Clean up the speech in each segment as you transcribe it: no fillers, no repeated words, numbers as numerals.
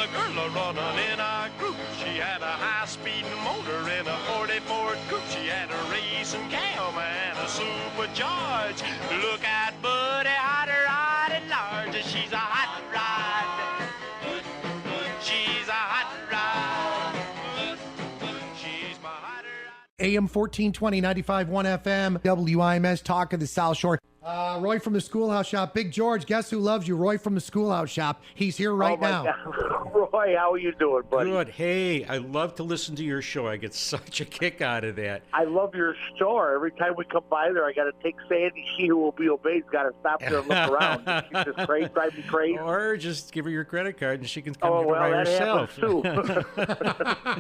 a girl running in a group. She had a high-speed motor in a 40 Ford coupe. She had a racing cam and a supercharged. Look at Buddy, hot rod at large. She's a hot rod. She's a hot rod. She's my hot rod. AM 1420, 95.1 FM, WIMS, Talk of the South Shore. Roy from the Schoolhouse Shop. Big George, guess who loves you? Roy from the Schoolhouse Shop. He's here right now. God. Roy, how are you doing, buddy? Good. Hey, I love to listen to your show. I get such a kick out of that. I love your store. Every time we come by there, I got to take Sandy. She who will be obeyed. Got to stop there and look around. She's just crazy, drive me crazy. Or just give her your credit card and she can come Oh, get well, it by that herself. happens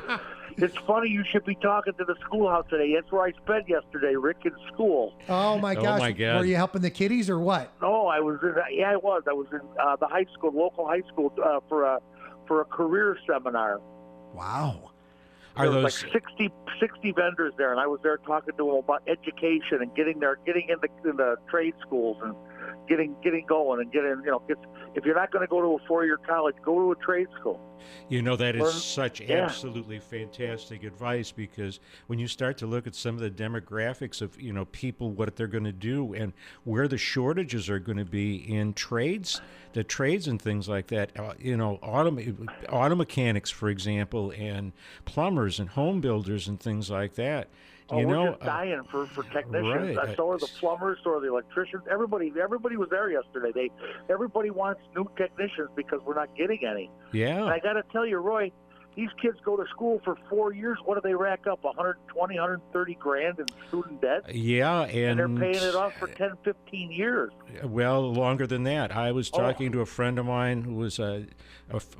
too. It's funny you should be talking to the schoolhouse today. That's where I spent yesterday, Rick, in school. Oh, my gosh. my God. Were you helping the kiddies or what? No, I was in. Yeah, I was. I was in the high school, local high school, for a career seminar. Wow. There was like 60 vendors there, and I was there talking to them about education and getting in the trade schools and getting going and if you're not going to go to a 4-year college, go to a trade school. You know, that is such absolutely fantastic advice, because when you start to look at some of the demographics of, people, what they're going to do and where the shortages are going to be in trades, the trades and things like that, auto mechanics, for example, and plumbers and home builders and things like that. We're just dying for technicians. Right. So are the plumbers, so are the electricians. Everybody was there yesterday. Everybody wants new technicians because we're not getting any. Yeah. And I got to tell you, Roy, these kids go to school for 4 years. What do they rack up? 120, 130 grand in student debt? Yeah, and they're paying it off for 10, 15 years. Well, longer than that. I was talking to a friend of mine who was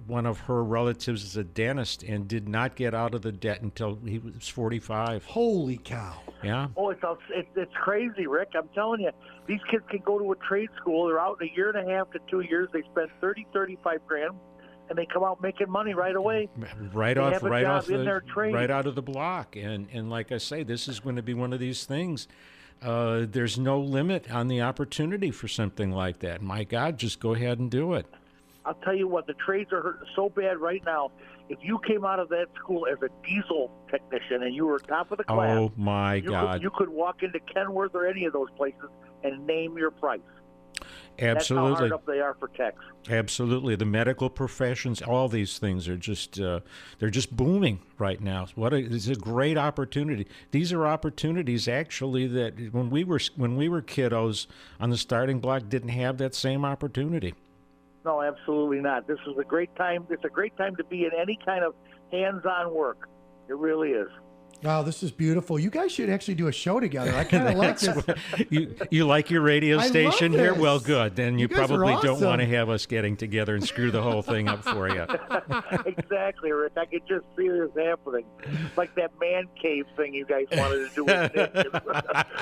one of her relatives is a dentist and did not get out of the debt until he was 45. Holy cow. Yeah. Oh, it's crazy, Rick. I'm telling you, these kids can go to a trade school. They're out in a year and a half to 2 years. They spend 30, 35 grand. And they come out making money right away. Right out of the block. And like I say, this is going to be one of these things. There's no limit on the opportunity for something like that. My God, just go ahead and do it. I'll tell you what, the trades are hurting so bad right now. If you came out of that school as a diesel technician and you were top of the class, oh my God, you could walk into Kenworth or any of those places and name your price. Absolutely. That's how hard up they are for techs. Absolutely. The medical professions, all these things are just, they're just booming right now. It's a great opportunity. These are opportunities actually that when we were kiddos on the starting block didn't have that same opportunity. No, absolutely not. This is a great time. It's a great time to be in any kind of hands-on work. It really is. Wow, this is beautiful. You guys should actually do a show together. I kind of like this. You like your radio station here? This. Well, good. Then you probably awesome. don't want to have us getting together and screw the whole thing up for you. Exactly, Rick. I could just see this happening. Like that man cave thing you guys wanted to do with Nick.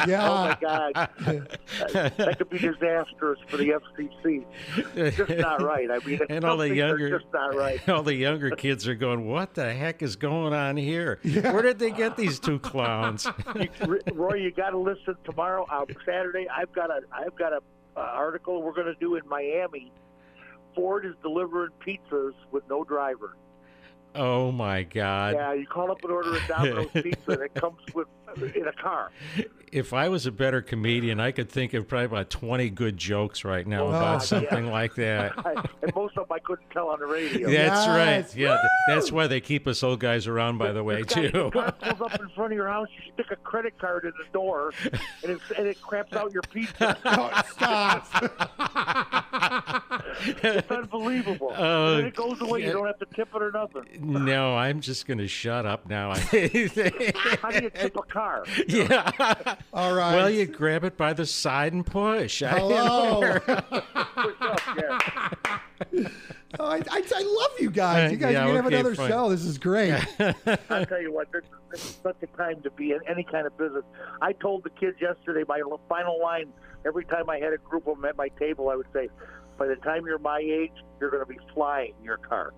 Yeah. Oh, my God. That could be disastrous for the FCC. It's just not right. I mean, and all the younger, just not right. All the younger kids are going, what the heck is going on here? Yeah. Where did they get these two clowns? Roy, you got to listen tomorrow. Saturday, I've got a article we're going to do in Miami. Ford is delivering pizzas with no driver. Oh my God! Yeah, you call up and order a Domino's pizza, and it comes in a car. If I was a better comedian, I could think of probably about 20 good jokes right now about something like that. And most of them I couldn't tell on the radio. That's right. Yeah, that's why they keep us old guys around, by the way, too. The car pulls up in front of your house, you stick a credit card in the door, and it craps out your pizza. Stop. It's unbelievable. And then it goes away. You don't have to tip it or nothing. No, I'm just going to shut up now. How do you tip a car? Yeah. All right. Well, you grab it by the side and push. Hello. Push up, yeah. Oh, I love you guys. You guys are going to have another show. This is great. I'll tell you what, this is such a time to be in any kind of business. I told the kids yesterday, my final line, every time I had a group of them at my table, I would say, by the time you're my age, you're going to be flying your car.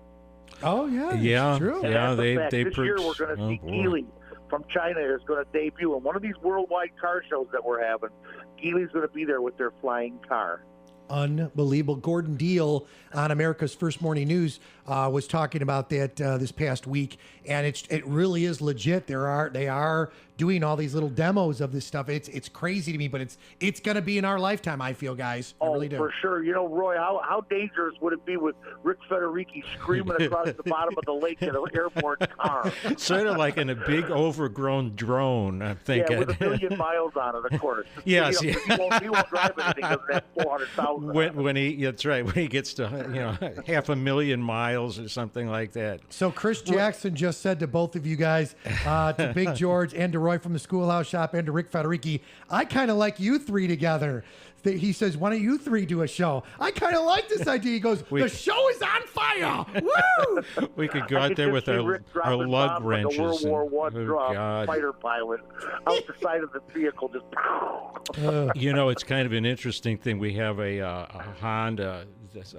Oh, yeah. Yeah. True. Yeah, they this year we're going to see Geely from China is going to debut in one of these worldwide car shows that we're having. Geely's going to be there with their flying car. Unbelievable. Gordon Deal on America's First Morning News was talking about that this past week, and it really is legit. They are doing all these little demos of this stuff. It's crazy to me, but it's going to be in our lifetime, I feel, guys. I really do. For sure. You know, Roy, how dangerous would it be with Ric Federighi screaming across the bottom of the lake in an airborne car? Sort of like in a big overgrown drone, I'm thinking. Yeah, with 1 million miles on it, of course. Yes. He won't drive anything because it has 400,000. That's right. When he gets to 500,000 miles or something like that. So Chris Jackson just said to both of you guys, to Big George and to Roy from the Schoolhouse Shop and to Ric Federighi, I kind of like you three together. He says, why don't you three do a show? I kind of like this idea. He goes, the show is on fire. Woo! We could go out there with our lug wrenches. Like a World War I fighter pilot out the side of the vehicle. Just it's kind of an interesting thing. We have a Honda,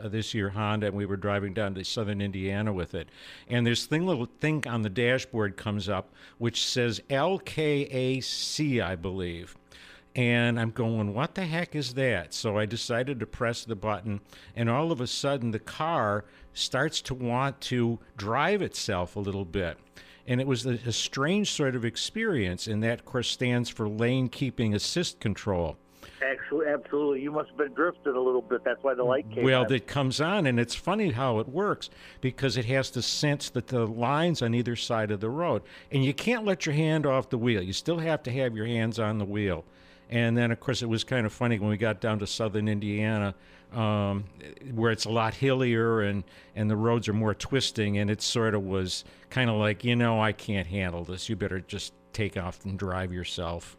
this year Honda, and we were driving down to southern Indiana with it. And this little thing on the dashboard comes up, which says LKAC, I believe. And I'm going, what the heck is that? So I decided to press the button, and all of a sudden the car starts to want to drive itself a little bit. And it was a strange sort of experience, and that, of course, stands for lane keeping assist control. Actually, absolutely. You must have been drifted a little bit. That's why the light came on. Well, it comes on, and it's funny how it works because it has to sense that the lines on either side of the road. And you can't let your hand off the wheel. You still have to have your hands on the wheel. And then, of course, it was kind of funny when we got down to southern Indiana, where it's a lot hillier and the roads are more twisting, and it sort of was kind of like, I can't handle this. You better just take off and drive yourself.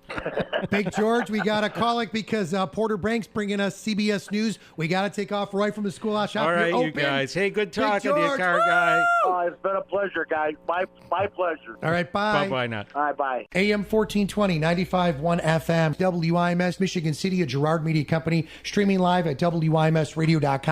Big George, we got to call it because Porter Brank's bringing us CBS News. We got to take off right from the Schoolhouse Shop. All right, you guys. Hey, good talking to you, car guy. Oh, it's been a pleasure, guys. My pleasure. All right, bye. Bye-bye now. Bye. AM 1420, 95.1 FM, WIMS, Michigan City, a Girard Media Company, streaming live at WIMSradio.com.